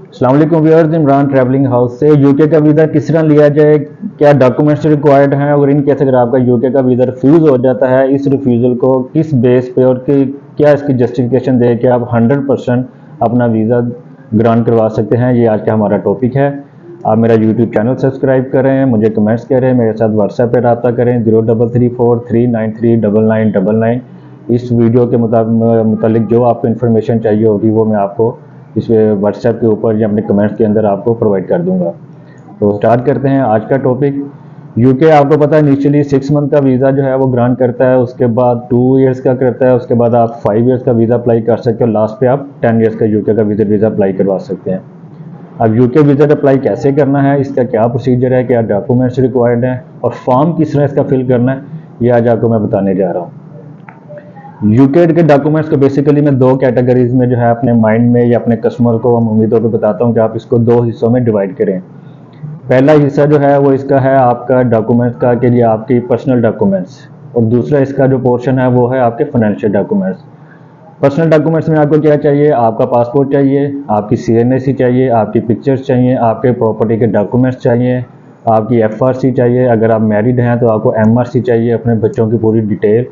अस्सलाम वालेकुम viewers, Imran travelling house से। यूके का वीज़ा किस तरह लिया जाए, क्या डॉक्यूमेंट्स रिक्वायर्ड हैं और इन केस अगर आपका यूके का वीज़ा रिफ्यूज़ हो जाता है, इस रिफ्यूज़ल को किस बेस पे और क्या इसकी जस्टिफिकेशन दे कि आप 100% अपना वीज़ा ग्रांट करवा सकते हैं। ये आज का हमारा टॉपिक है। आप मेरा यूट्यूब चैनल सब्सक्राइब करें, मुझे कमेंट्स करें, मेरे साथ व्हाट्सएप पर रब्ता करें 0334393999। इस वीडियो के मुतालिक जो आपको इन्फॉर्मेशन चाहिए होगी वो मैं आपको इस व्हाट्सएप के ऊपर या अपने कमेंट्स के अंदर आपको प्रोवाइड कर दूंगा। तो स्टार्ट करते हैं आज का टॉपिक। यूके आपको पता है इनिशियली 6 मंथ का वीज़ा जो है वो ग्रांट करता है, उसके बाद 2 ईयर्स का करता है, उसके बाद आप 5 ईयर्स का वीज़ा अप्लाई कर सकते हो, लास्ट पे आप 10 ईयर्स का यूके का वीज़ा अप्लाई करवा सकते हैं। अब यूके वीज़ा अप्लाई कैसे करना है, इसका क्या प्रोसीजर है, क्या डॉक्यूमेंट्स रिक्वायर्ड हैं और फॉर्म किस तरह इसका फिल करना है, ये आज आपको मैं बताने जा रहा हूँ। यूके के डॉक्यूमेंट्स को बेसिकली मैं दो कैटेगरीज में जो है अपने माइंड में या अपने कस्टमर को हम उम्मीदों को बताता हूँ कि आप इसको दो हिस्सों में डिवाइड करें। पहला हिस्सा जो है वो इसका है आपका डॉक्यूमेंट्स का कि ये आपकी पर्सनल डॉक्यूमेंट्स, और दूसरा इसका जो पोर्शन है वो है आपके फाइनेंशियल डॉक्यूमेंट्स। पर्सनल डॉक्यूमेंट्स में आपको क्या चाहिए, आपका पासपोर्ट चाहिए, आपकी CNSC चाहिए, आपकी पिक्चर्स चाहिए, आपके प्रॉपर्टी के डॉक्यूमेंट्स चाहिए, आपकी FRC चाहिए, अगर आप मैरिड हैं तो आपको MRC चाहिए, अपने बच्चों की पूरी डिटेल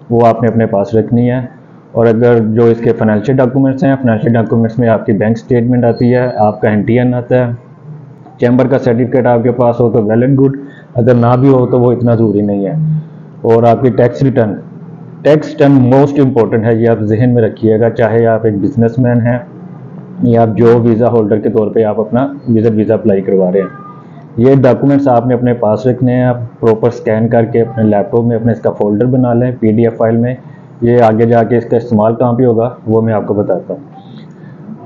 वो आपने अपने पास रखनी है। और अगर जो इसके फाइनेंशियल डॉक्यूमेंट्स हैं, फाइनेंशियल डॉक्यूमेंट्स में आपकी बैंक स्टेटमेंट आती है, आपका NTN आता है, चैम्बर का सर्टिफिकेट आपके पास हो तो वेल एंड गुड, अगर ना भी हो तो वो इतना ज़रूरी नहीं है। और आपकी टैक्स रिटर्न मोस्ट इंपॉर्टेंट है, ये आप जहन में रखिएगा, चाहे आप एक बिजनेसमैन हैं या आप जो वीज़ा होल्डर के तौर पे आप अपना वीज़ा अप्लाई करवा रहे हैं। ये डॉक्यूमेंट्स आपने अपने पास रखने हैं, आप प्रॉपर स्कैन करके अपने लैपटॉप में अपने इसका फोल्डर बना लें PDF फाइल में। ये आगे जाके इसका इस्तेमाल कहाँ पे होगा वो मैं आपको बताता हूँ।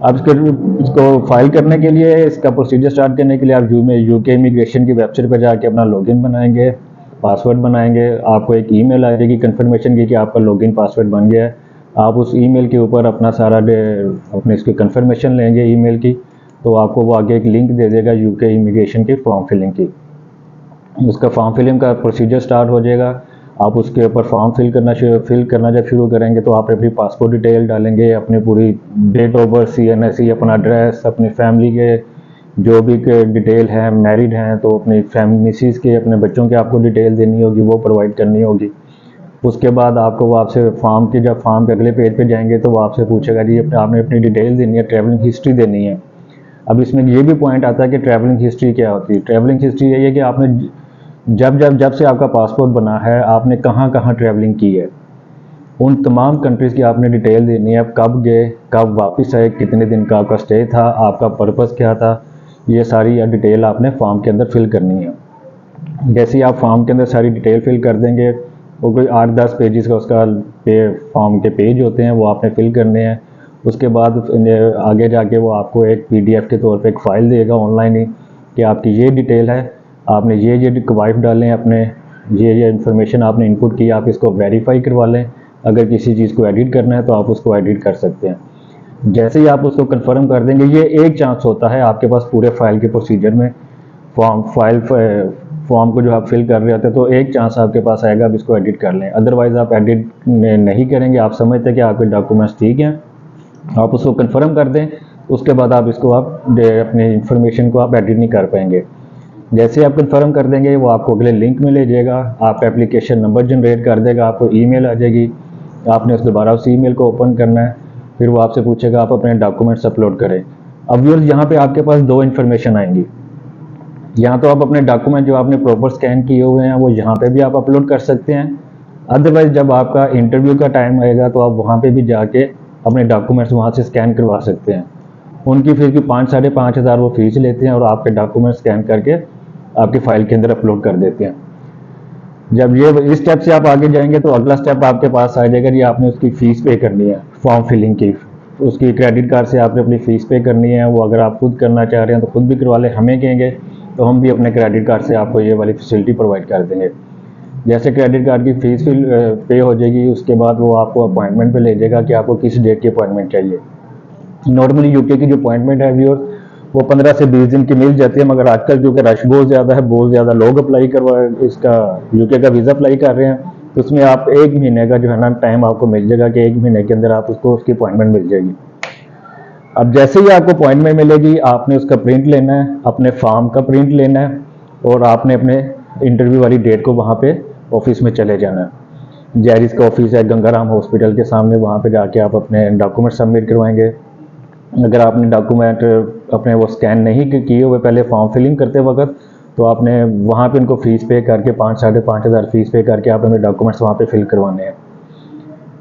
अब इसको फाइल करने के लिए, इसका प्रोसीजर स्टार्ट करने के लिए आप यूके इमिग्रेशन की वेबसाइट पर जाके अपना लॉगिन बनाएंगे, पासवर्ड बनाएंगे, आपको एक ईमेल आ जाएगी कन्फर्मेशन की कि आपका लॉगिन पासवर्ड बन गया है। आप उस ईमेल के ऊपर अपना सारा अपने इसकी कन्फर्मेशन लेंगे ईमेल की, तो आपको वो आगे एक लिंक दे देगा यूके इमिग्रेशन की फॉर्म फिलिंग की। उसका फॉर्म फिलिंग का प्रोसीजर स्टार्ट हो जाएगा। आप उसके ऊपर फॉर्म फिल करना जब शुरू करेंगे तो आप अपनी पासपोर्ट डिटेल डालेंगे, अपनी पूरी डेट ऑफ बर्थ, CNSC, अपना एड्रेस, अपनी फैमिली के जो भी डिटेल है, मैरिड हैं तो अपनी फैमिली मिसिस के, अपने बच्चों के आपको डिटेल देनी होगी, वो प्रोवाइड करनी होगी। उसके बाद आपको वो आपसे जब फॉर्म के अगले पेज पे जाएंगे तो वो आपसे पूछेगा जी आपने अपनी डिटेल देनी है, ट्रैवलिंग हिस्ट्री देनी है। अब इसमें ये भी पॉइंट आता है कि ट्रैवलिंग हिस्ट्री क्या होती है। ट्रैवलिंग हिस्ट्री यही है कि आपने जब से आपका पासपोर्ट बना है आपने कहाँ कहाँ ट्रैवलिंग की है, उन तमाम कंट्रीज़ की आपने डिटेल देनी है। कब गए, कब वापस आए, कितने दिन का आपका स्टे था, आपका पर्पज़ क्या था, ये सारी डिटेल आपने फॉर्म के अंदर फिल करनी है। जैसे ही आप फॉर्म के अंदर सारी डिटेल फिल कर देंगे, वो कोई 8-10 पेजेस का उसका फॉर्म के पेज होते हैं, वो आपने फिल करने हैं। उसके बाद आगे जाके वो आपको एक PDF के तौर पे एक फ़ाइल देगा ऑनलाइन ही कि आपकी ये डिटेल है, आपने ये वाइफ डालें, अपने ये इन्फॉर्मेशन आपने इनपुट की, आप इसको वेरीफाई करवा लें। अगर किसी चीज़ को एडिट करना है तो आप उसको एडिट कर सकते हैं। जैसे ही आप उसको कंफर्म कर देंगे, ये एक चांस होता है आपके पास पूरे फाइल के प्रोसीजर में, फॉर्म को जो आप फिल कर रहे होते हैं तो एक चांस आपके पास आएगा, आप इसको एडिट कर लें। अदरवाइज़ आप एडिट नहीं करेंगे, आप समझते हैं कि आपके डॉक्यूमेंट्स ठीक हैं, आप उसको कंफर्म कर दें, उसके बाद आप इसको अपने इंफॉर्मेशन को आप एडिट नहीं कर पाएंगे। जैसे आप कंफर्म कर देंगे वो आपको अगले लिंक में ले जाएगा, आपका एप्लीकेशन नंबर जनरेट कर देगा, आपको ईमेल आ जाएगी, आपने उस दोबारा उस ईमेल को ओपन करना है, फिर वो आपसे पूछेगा आप अपने डॉक्यूमेंट्स अपलोड करें। अब व्यूअर्स यहाँ पे आपके पास दो इन्फॉर्मेशन आएंगी। यहाँ तो आप अपने डॉक्यूमेंट जो आपने प्रॉपर स्कैन किए हुए हैं वो यहाँ पे भी आप अपलोड कर सकते हैं। अदरवाइज जब आपका इंटरव्यू का टाइम आएगा तो आप वहाँ पे भी जाके अपने डॉक्यूमेंट्स वहाँ से स्कैन करवा सकते हैं। उनकी फीस की 5-5.5 हज़ार वो फीस लेते हैं और आपके डॉक्यूमेंट स्कैन करके आपकी फाइल के अंदर अपलोड कर देते हैं। जब ये इस स्टेप से आप आगे जाएंगे तो अगला स्टेप आपके पास आ जाएगा, ये आपने उसकी फ़ीस पे करनी है, फॉर्म फिलिंग की। उसकी क्रेडिट कार्ड से आपने अपनी फ़ीस पे करनी है। वो अगर आप खुद करना चाह रहे हैं तो खुद भी करवा लें, हमें कहेंगे तो हम भी अपने क्रेडिट कार्ड से आपको ये वाली फैसिलिटी प्रोवाइड कर देंगे। जैसे क्रेडिट कार्ड की फ़ीस पे हो जाएगी, उसके बाद वो आपको अपॉइंटमेंट पे ले जाएगा कि आपको किस डेट की अपॉइंटमेंट चाहिए। नॉर्मली यूके की जो अपॉइंटमेंट है व्यूअर्स वो 15 से 20 दिन की मिल जाती है, मगर आजकल क्योंकि रश बहुत ज़्यादा है, बहुत ज़्यादा लोग अप्लाई करवा इसका यूके का वीज़ा अप्लाई कर रहे हैं, तो उसमें आप 1 महीने का जो है ना टाइम आपको मिल जाएगा कि 1 महीने के अंदर आप उसकी अपॉइंटमेंट मिल जाएगी। अब जैसे ही आपको अपॉइंटमेंट मिलेगी, आपने उसका प्रिंट लेना है, अपने फॉर्म का प्रिंट लेना है और आपने अपने इंटरव्यू वाली डेट को वहाँ पे ऑफिस में चले जाना है। जैरिस का ऑफिस है गंगाराम हॉस्पिटल के सामने, वहाँ पे जाके आप अपने डॉक्यूमेंट सबमिट करवाएंगे। अगर आपने डॉक्यूमेंट अपने वो स्कैन नहीं किए हुए पहले फॉर्म फिलिंग करते वक्त, तो आपने वहाँ पे उनको फीस पे करके 5,000-5,500 फीस पे करके आप अपने डॉक्यूमेंट्स वहाँ पे फिल करवाने हैं।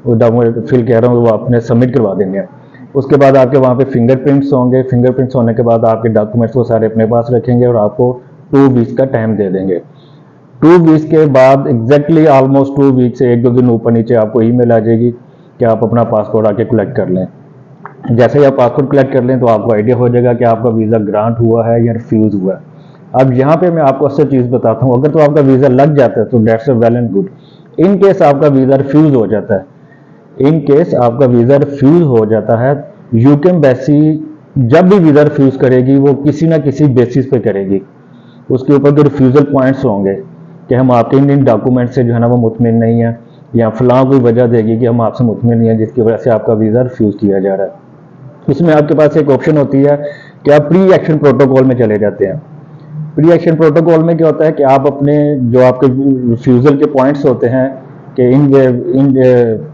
वो डॉक्यूमेंट फिल कह रहा हूँ वो आपने सबमिट करवा देंगे। उसके बाद आपके वहाँ पे फिंगरप्रिंट्स होंगे। फिंगरप्रिंट्स होने के बाद आपके डॉक्यूमेंट्स वो सारे अपने पास रखेंगे और आपको 2 वीक्स का टाइम दे देंगे। 2 वीक्स के बाद एग्जैक्टली ऑलमोस्ट 2 वीक से 1-2 दिन ऊपर नीचे आपको ईमेल आ जाएगी कि आप अपना पासपोर्ट आके कलेक्ट कर लें। जैसे ही आप पासपोर्ट कलेक्ट कर लें तो आपको आइडिया हो जाएगा कि आपका वीज़ा ग्रांट हुआ है या रिफ्यूज़ हुआ है। अब यहाँ पे मैं आपको अच्छी चीज़ बताता हूँ, अगर तो आपका वीज़ा लग जाता है तो that's well and good. In case आपका वीज़ा रिफ्यूज़ हो जाता है, इन केस आपका वीज़ा रिफ्यूज़ हो जाता है, यूके एम्बेसी जब भी वीज़ा रिफ्यूज़ करेगी वो किसी ना किसी बेसिस पे करेगी। उसके ऊपर जो रिफ्यूज़ल पॉइंट्स होंगे कि हम आपके इन डॉक्यूमेंट से जो है ना वो मुतमिन नहीं है, या फलां कोई वजह देगी कि हम आपसे मुतमिन नहीं है जिसकी वजह से आपका वीज़ा रिफ्यूज़ किया जा रहा है। इसमें आपके पास एक ऑप्शन होती है कि आप प्री एक्शन प्रोटोकॉल में चले जाते हैं। प्री एक्शन प्रोटोकॉल में क्या होता है कि आप अपने जो आपके रिफ्यूज़ल के पॉइंट्स होते हैं कि इन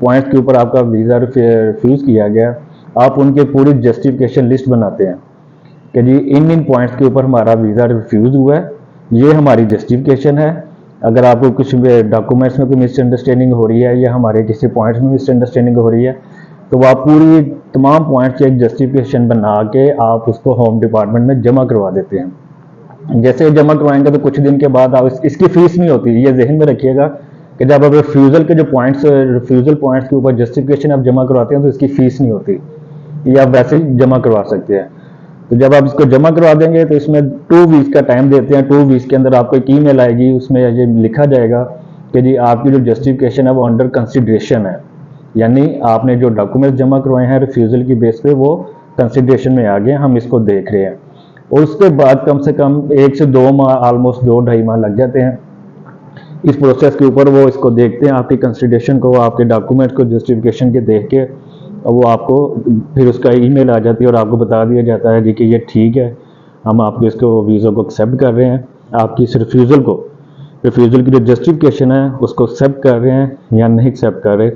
पॉइंट्स के ऊपर आपका वीज़ा रिफ्यूज़ किया गया, आप उनके पूरी जस्टिफिकेशन लिस्ट बनाते हैं कि जी इन पॉइंट्स के ऊपर हमारा वीज़ा रिफ्यूज़ हुआ है, ये हमारी जस्टिफिकेशन है। अगर आपको कुछ डॉक्यूमेंट्स में कोई मिसअंडरस्टैंडिंग हो रही है या हमारे किसी पॉइंट्स में मिसअंडरस्टैंडिंग हो रही है, तो आप पूरी तमाम पॉइंट्स की एक जस्टिफिकेशन बना के आप उसको होम डिपार्टमेंट में जमा करवा देते हैं। जैसे जमा करवाएंगे तो कुछ दिन के बाद आप इसकी फीस नहीं होती, ये जहन में रखिएगा कि जब आप रिफ्यूज़ल के जो पॉइंट्स रिफ्यूज़ल पॉइंट्स के ऊपर जस्टिफिकेशन आप जमा करवाते हैं तो इसकी फीस नहीं होती, ये आप वैसे ही जमा करवा सकते हैं। तो जब आप इसको जमा करवा देंगे तो इसमें 2 वीक्स का टाइम देते हैं। 2 वीक्स के अंदर आपको एक ईमेल आएगी, उसमें ये लिखा जाएगा कि जी आपकी जो जस्टिफिकेशन है वो अंडर कंसिडरेशन है, यानी आपने जो डॉक्यूमेंट जमा करवाए हैं रिफ्यूज़ल की बेस पे वो कंसिडरेशन में आ गए, हम इसको देख रहे हैं। और उसके बाद कम से कम 1 से 2 माह, ऑलमोस्ट 2-2.5 माह लग जाते हैं इस प्रोसेस के ऊपर। वो इसको देखते हैं आपकी कंसिडरेशन को, आपके डॉक्यूमेंट को जस्टिफिकेशन के देख के, और वो आपको फिर उसका ईमेल आ जाती है और आपको बता दिया जाता है जी कि ये ठीक है, हम आपके इसको वीज़ा को एक्सेप्ट कर रहे हैं, आपकी इस रिफ्यूज़ल की जो जस्टिफिकेशन है उसको एक्सेप्ट कर रहे हैं या नहीं एक्सेप्ट कर रहे।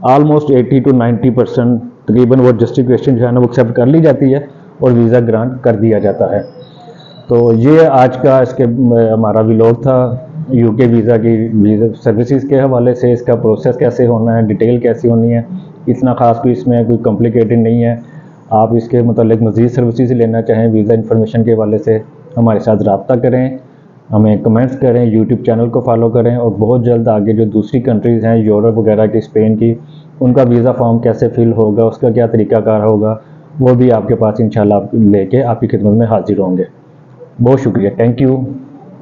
ऑलमोस्ट 80 to 90% तकरीबन वो जस्टिफिकेशन जो है ना वो एक्सेप्ट कर ली जाती है और वीज़ा ग्रांट कर दिया जाता है। तो ये आज का इसके हमारा व्लॉग था यूके वीज़ा की वीज़ा सर्विसेज के हवाले से। इसका प्रोसेस कैसे होना है, डिटेल कैसी होनी है, इतना ख़ास कोई इसमें कोई कॉम्प्लिकेटेड नहीं है। आप इसके मतलब मज़ीद सर्विसेज लेना चाहें वीज़ा इन्फॉर्मेशन के हवाले से हमारे साथ रब्ता करें, हमें कमेंट्स करें, यूट्यूब चैनल को फॉलो करें। और बहुत जल्द आगे जो दूसरी कंट्रीज़ हैं यूरोप वगैरह की, स्पेन की, उनका वीज़ा फॉर्म कैसे फिल होगा, उसका क्या तरीक़ाकार होगा, वो भी आपके पास इंशाल्लाह लेके आपकी खिदमत में हाजिर होंगे। बहुत शुक्रिया, थैंक यू।